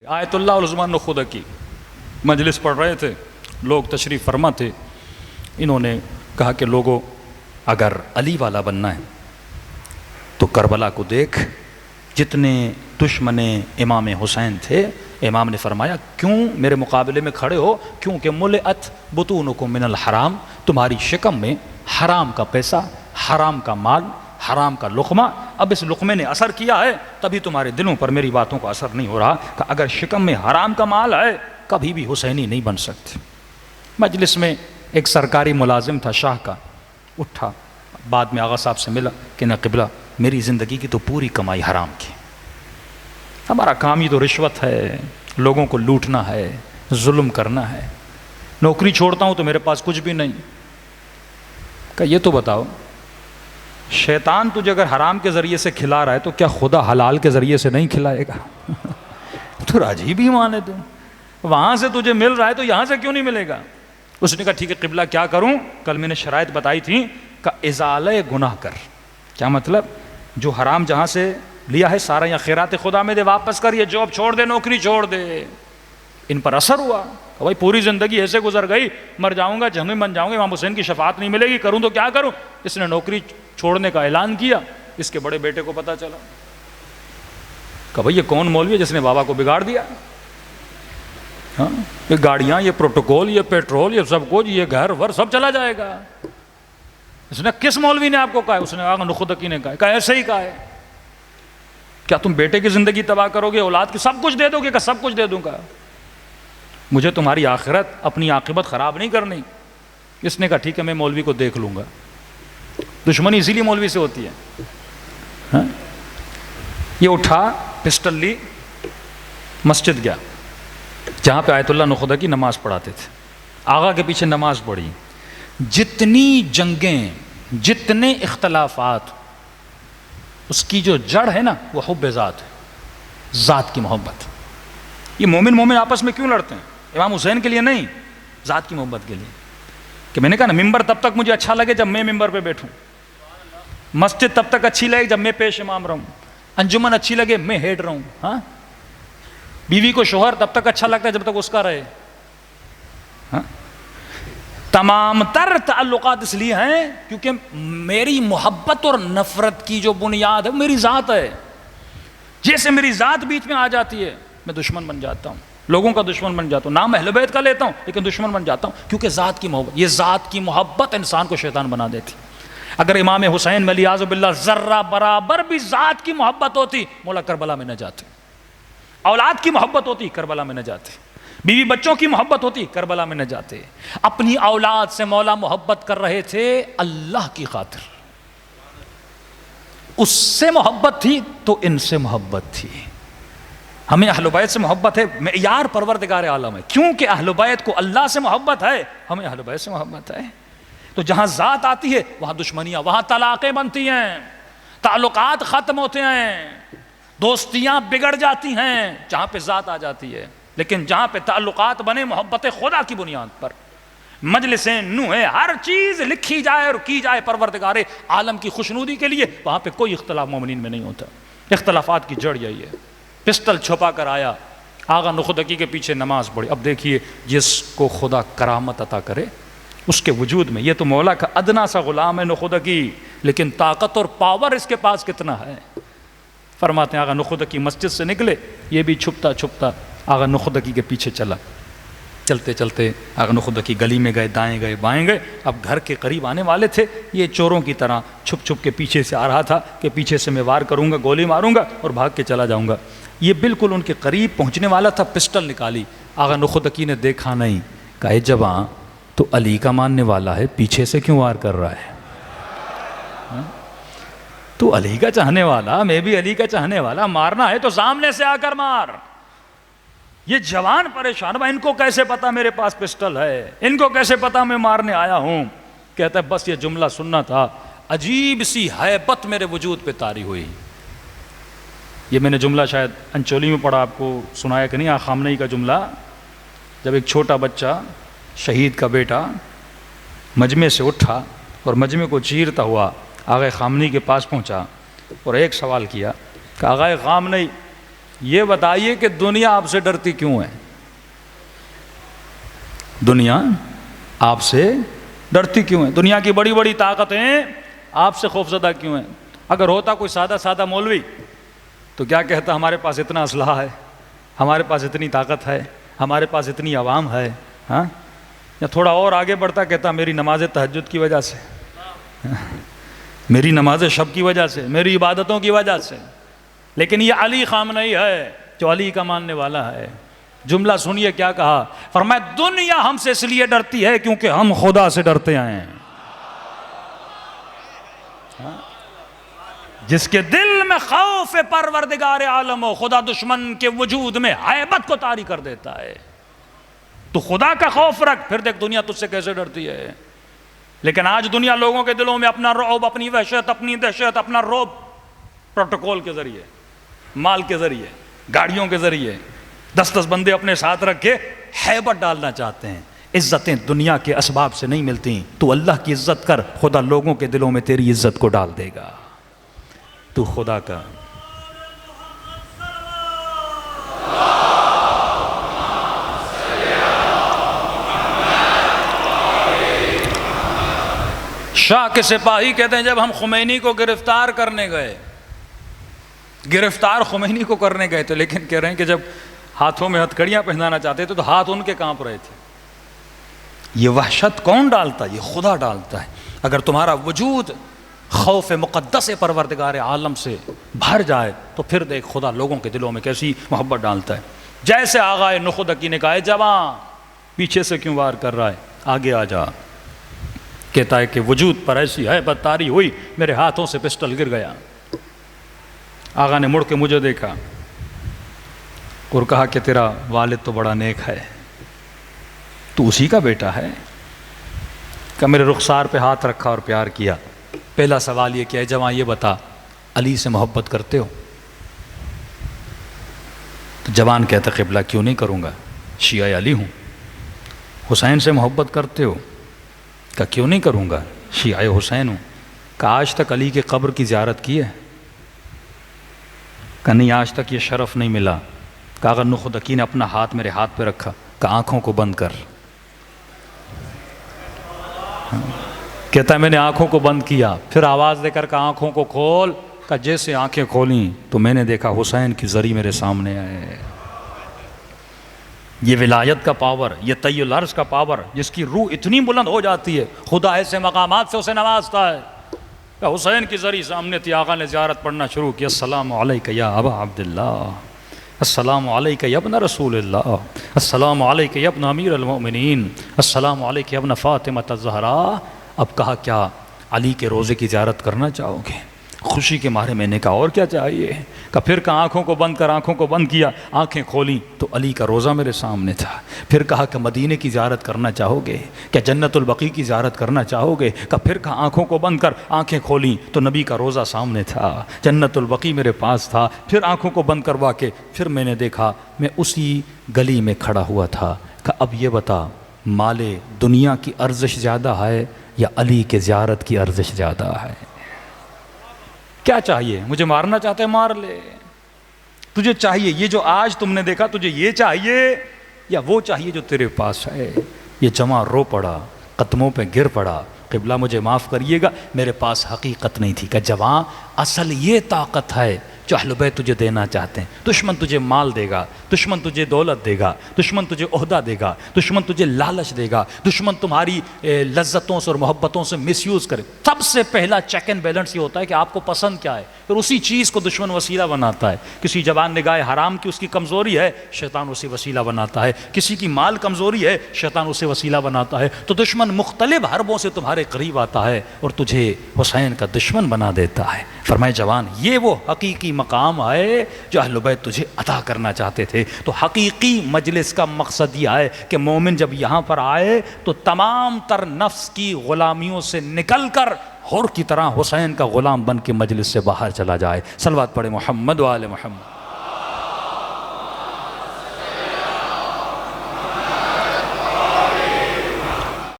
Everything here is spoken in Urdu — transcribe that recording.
آیت اللہ العظمٰ نخودہ کی مجلس پڑھ رہے تھے، لوگ تشریف فرما تھے. انہوں نے کہا کہ لوگوں، اگر علی والا بننا ہے تو کربلا کو دیکھ، جتنے دشمن امام حسین تھے امام نے فرمایا کیوں میرے مقابلے میں کھڑے ہو، کیونکہ ملئت بطونکم من الحرام، تمہاری شکم میں حرام کا پیسہ، حرام کا مال، حرام کا لقمہ، اب اس لقمے نے اثر کیا ہے تبھی تمہارے دلوں پر میری باتوں کا اثر نہیں ہو رہا. کہ اگر شکم میں حرام کا مال ہے کبھی بھی حسینی نہیں بن سکتے. مجلس میں ایک سرکاری ملازم تھا شاہ کا، اٹھا بعد میں آغا صاحب سے ملا کہ نہ قبلہ، میری زندگی کی تو پوری کمائی حرام کی، ہمارا کام ہی تو رشوت ہے، لوگوں کو لوٹنا ہے، ظلم کرنا ہے، نوکری چھوڑتا ہوں تو میرے پاس کچھ بھی نہیں. کہ یہ تو بتاؤ، شیطان تجھے اگر حرام کے ذریعے سے کھلا رہا ہے تو کیا خدا حلال کے ذریعے سے نہیں کھلائے گا؟ تو عجیب ہی مانے تم، وہاں سے تجھے مل رہا ہے تو یہاں سے کیوں نہیں ملے گا؟ اس نے کہا ٹھیک ہے قبلہ کیا کروں؟ کل میں نے شرائط بتائی تھی کہ ازالہ گناہ کر. کیا مطلب؟ جو حرام جہاں سے لیا ہے سارا یا خیرات خدا میں دے، واپس کر، یہ جاب چھوڑ دے، نوکری چھوڑ دے. ان پر اثر ہوا کہ بھائی پوری زندگی ایسے گزر گئی، مر جاؤں گا جہنمی بن جاؤں گا، امام حسین کی شفاعت نہیں ملے گی، کروں تو کیا کروں؟ اس نے نوکری چھوڑنے کا اعلان کیا. اس کے بڑے بیٹے کو پتہ چلا کہ بھائی یہ کون مولوی ہے جس نے بابا کو بگاڑ دیا؟ ہاں، یہ گاڑیاں، یہ پروٹوکول، یہ پیٹرول، یہ سب کچھ، یہ گھر ور سب چلا جائے گا. اس نے کس مولوی نے آپ کو کہا ہے؟ اس نے آغا نخودکی نے کہا ایسے ہی کہا ہے. کیا تم بیٹے کی زندگی تباہ کرو گے، اولاد کی سب کچھ دے دو گے؟ کہ سب کچھ دے دوں گا، مجھے تمہاری آخرت، اپنی عاقبت خراب نہیں کرنی. اس نے کہا ٹھیک ہے میں مولوی کو دیکھ لوں گا. دشمنی اسی لیے مولوی سے ہوتی ہے. ہاں؟ یہ اٹھا، پسٹل لی، مسجد گیا جہاں پہ آیت اللہ نخودہ کی نماز پڑھاتے تھے. آغا کے پیچھے نماز پڑھی. جتنی جنگیں، جتنے اختلافات، اس کی جو جڑ ہے نا وہ حب ذات ہے، ذات کی محبت. یہ مومن آپس میں کیوں لڑتے ہیں؟ امام حسین کے لیے نہیں، ذات کی محبت کے لیے. کہ میں نے کہا نا ممبر تب تک مجھے اچھا لگے جب میں ممبر پہ بیٹھوں، مسجد تب تک اچھی لگے جب میں پیش امام رہوں، انجمن اچھی لگے میں ہیڈ رہوں. ہاں، بیوی کو شوہر تب تک اچھا لگتا ہے جب تک اس کا رہے. ہاں، تمام تر تعلقات اس لیے ہیں کیونکہ میری محبت اور نفرت کی جو بنیاد ہے میری ذات ہے. جیسے میری ذات بیچ میں آ جاتی ہے میں دشمن بن جاتا ہوں، لوگوں کا دشمن بن جاتا ہوں. نام اہل بیت کا لیتا ہوں لیکن دشمن بن جاتا ہوں کیونکہ ذات کی محبت. یہ ذات کی محبت انسان کو شیطان بنا دیتی. اگر امام حسین میں علیہ باللہ ذرہ برابر بھی ذات کی محبت ہوتی مولا کربلا میں نہ جاتے. اولاد کی محبت ہوتی کربلا میں نہ جاتے. بیوی بچوں کی محبت ہوتی کربلا میں نہ جاتے. اپنی اولاد سے مولا محبت کر رہے تھے اللہ کی خاطر. اس سے محبت تھی تو ان سے محبت تھی. ہمیں اہل بیت سے محبت ہے، معیار پروردگار عالم ہے. کیونکہ اہل بیت کو اللہ سے محبت ہے، ہمیں اہل بیت سے محبت ہے. تو جہاں ذات آتی ہے وہاں دشمنیاں، وہاں طلاقیں بنتی ہیں، تعلقات ختم ہوتے ہیں، دوستیاں بگڑ جاتی ہیں جہاں پہ ذات آ جاتی ہے. لیکن جہاں پہ تعلقات بنے محبت خدا کی بنیاد پر، مجلسیں نوحیں، ہر چیز لکھی جائے اور کی جائے پروردگار عالم کی خوشنودی کے لیے، وہاں پہ کوئی اختلاف مومنین میں نہیں ہوتا. اختلافات کی جڑ یہی ہے. پسٹل چھپا کر آیا، آغا نخودکی کے پیچھے نماز پڑھی. اب دیکھیے جس کو خدا کرامت عطا کرے اس کے وجود میں، یہ تو مولا کا ادنا سا غلام ہے نخودکی، لیکن طاقت اور پاور اس کے پاس کتنا ہے. فرماتے ہیں آغا نخودکی مسجد سے نکلے، یہ بھی چھپتا چھپتا آغا نخودکی کے پیچھے چلا. چلتے چلتے آغا نخودکی گلی میں گئے، دائیں گئے بائیں گئے. اب گھر کے قریب آنے والے تھے. یہ چوروں کی طرح چھپ چھپ کے پیچھے سے آ رہا تھا کہ پیچھے سے میں وار کروں گا، گولی ماروں گا اور بھاگ کے چلا جاؤں گا. یہ بالکل ان کے قریب پہنچنے والا تھا، پسٹل نکالی. آغا نخودکی نے دیکھا نہیں، کہا اے جوان تو علی کا ماننے والا ہے، پیچھے سے کیوں وار کر رہا ہے؟ تو علی کا چاہنے والا، میں بھی علی کا چاہنے والا، مارنا ہے تو سامنے سے آ کر مار. یہ جوان پریشان، ان کو کیسے پتا میرے پاس پسٹل ہے، ان کو کیسے پتا میں مارنے آیا ہوں؟ کہتا ہے بس یہ جملہ سننا تھا، عجیب سی ہیبت میرے وجود پہ طاری ہوئی. یہ میں نے جملہ شاید انچولی میں پڑھا، آپ کو سنایا کہ نہیں، آقا خامنہئی کا جملہ. جب ایک چھوٹا بچہ شہید کا بیٹا مجمع سے اٹھا اور مجمع کو چیرتا ہوا آغا خامنہئی کے پاس پہنچا اور ایک سوال کیا کہ آغا خامنہئی یہ بتائیے کہ دنیا آپ سے ڈرتی کیوں ہے؟ دنیا آپ سے ڈرتی کیوں ہے؟ دنیا کی بڑی بڑی طاقتیں آپ سے خوفزدہ کیوں ہیں؟ اگر ہوتا کوئی سادہ سادہ مولوی تو کیا کہتا، ہمارے پاس اتنا اسلحہ ہے، ہمارے پاس اتنی طاقت ہے، ہمارے پاس اتنی عوام ہے، ہاں؟ یا تھوڑا اور آگے بڑھتا کہتا میری نماز تہجد کی وجہ سے، میری نماز شب کی وجہ سے، میری عبادتوں کی وجہ سے۔ لیکن یہ علی خامنئی ہے جو علی کا ماننے والا ہے۔ جملہ سنیے کیا کہا، فرمایا دنیا ہم سے اس لیے ڈرتی ہے کیونکہ ہم خدا سے ڈرتے ہیں۔ جس کے دل میں خوف پروردگار عالم ہو، خدا دشمن کے وجود میں ہیبت کو طاری کر دیتا ہے۔ تو خدا کا خوف رکھ، پھر دیکھ دنیا تجھ سے کیسے ڈرتی ہے۔ لیکن آج دنیا لوگوں کے دلوں میں اپنا رعب، اپنی وحشت، اپنی دہشت، اپنا رعب پروٹوکول کے ذریعے، مال کے ذریعے، گاڑیوں کے ذریعے 10 بندے اپنے ساتھ رکھ کے ہیبت ڈالنا چاہتے ہیں۔ عزتیں دنیا کے اسباب سے نہیں ملتی، تو اللہ کی عزت کر، خدا لوگوں کے دلوں میں تیری عزت کو ڈال دے گا۔ تو خدا کا شاہ کے سپاہی کہتے ہیں جب ہم خمینی کو گرفتار کرنے گئے، گرفتار خمینی کو کرنے گئے تھے، لیکن کہہ رہے ہیں کہ جب ہاتھوں میں ہتھکڑیاں پہنانا چاہتے تھے تو ہاتھ ان کے کانپ رہے تھے۔ یہ وحشت کون ڈالتا ہے؟ یہ خدا ڈالتا ہے۔ اگر تمہارا وجود خوف مقدس پروردگار عالم سے بھر جائے تو پھر دیکھ خدا لوگوں کے دلوں میں کیسی محبت ڈالتا ہے۔ جیسے آغائے نخودکی نے کہا، جوان پیچھے سے کیوں وار کر رہا ہے، آگے آ جا۔ کہتا ہے کہ وجود پر ایسی ہیبت طاری ہوئی، میرے ہاتھوں سے پسٹل گر گیا۔ آغا نے مڑ کے مجھے دیکھا اور کہا کہ تیرا والد تو بڑا نیک ہے، تو اسی کا بیٹا ہے؟ کہ میرے رخسار پہ ہاتھ رکھا اور پیار کیا۔ پہلا سوال یہ کیا ہے، جوان یہ بتا علی سے محبت کرتے ہو؟ تو جوان کہتا قبلہ کیوں نہیں کروں گا، شیعہ علی ہوں۔ حسین سے محبت کرتے ہو؟ کہ کیوں نہیں کروں گا، شیعہ حسین ہوں۔ کہ آج تک علی کے قبر کی زیارت کی ہے؟ کہ نہیں، آج تک یہ شرف نہیں ملا۔ کہ اگر نخودکی نے اپنا ہاتھ میرے ہاتھ پہ رکھا، کہ آنکھوں کو بند کر۔ کہتا ہے میں نے آنکھوں کو بند کیا، پھر آواز دے کر کہ آنکھوں کو کھول۔ کہ جیسے آنکھیں کھولیں تو میں نے دیکھا حسین کی زری میرے سامنے آئے۔ یہ ولایت کا پاور، یہ طی العرش کا پاور، جس کی روح اتنی بلند ہو جاتی ہے، خدا ایسے مقامات سے اسے نوازتا ہے۔ کہ حسین کی زری سامنے تھی، آقا نے زیارت پڑھنا شروع کیا، السلام علیک یا ابا عبداللہ، السلام علیک یا ابن رسول اللہ، السلام علیک یا ابن امیر المؤمنین، السلام علیک یا ابن فاطمہ الزہراء۔ اب کہا کیا علی کے روزے کی زیارت کرنا چاہو گے؟ خوشی کے مارے میں نے کہا اور کیا چاہیے؟ کہ پھر کہا آنکھوں کو بند کر، آنکھوں کو بند کیا، آنکھیں کھولیں تو علی کا روزہ میرے سامنے تھا۔ پھر کہا کہ مدینے کی زیارت کرنا چاہو گے؟ کیا جنت البقیع کی زیارت کرنا چاہو گے؟ کہ پھر کہا آنکھوں کو بند کر، آنکھیں کھولیں تو نبی کا روزہ سامنے تھا، جنت البقیع میرے پاس تھا۔ پھر آنکھوں کو بند کروا کے پھر میں نے دیکھا میں اسی گلی میں کھڑا ہوا تھا۔ کہ اب یہ بتا مال دنیا کی ارزش زیادہ ہے یا علی کے زیارت کی ارزش زیادہ ہے؟ کیا چاہیے؟ مجھے مارنا چاہتے ہیں مار لے، تجھے چاہیے یہ جو آج تم نے دیکھا، تجھے یہ چاہیے یا وہ چاہیے جو تیرے پاس ہے؟ یہ جوان رو پڑا، قدموں پہ گر پڑا، قبلہ مجھے معاف کریے گا، میرے پاس حقیقت نہیں تھی۔ کہ جوان اصل یہ طاقت ہے جو اہل بیت تجھے دینا چاہتے ہیں۔ دشمن تجھے مال دے گا، دشمن تجھے دولت دے گا، دشمن تجھے عہدہ دے گا، دشمن تجھے لالچ دے گا، دشمن تمہاری لذتوں سے اور محبتوں سے مس یوز کرے۔ سب سے پہلا چیک اینڈ بیلنس یہ ہوتا ہے کہ آپ کو پسند کیا ہے، پھر اسی چیز کو دشمن وسیلہ بناتا ہے۔ کسی جوان نگاہ حرام کی اس کی کمزوری ہے، شیطان اسے وسیلہ بناتا ہے۔ کسی کی مال کمزوری ہے، شیطان اسے وسیلہ بناتا ہے۔ تو دشمن مختلف حربوں سے تمہارے قریب آتا ہے اور تجھے حسین کا دشمن بنا دیتا ہے۔ فرمائے جوان یہ وہ حقیقی مقام ہے جو اہل بیت تجھے عطا کرنا چاہتے تھے۔ تو حقیقی مجلس کا مقصد یہ ہے کہ مومن جب یہاں پر آئے تو تمام تر نفس کی غلامیوں سے نکل کر حر کی طرح حسین کا غلام بن کے مجلس سے باہر چلا جائے۔ صلوات پڑھے محمد و آل محمد۔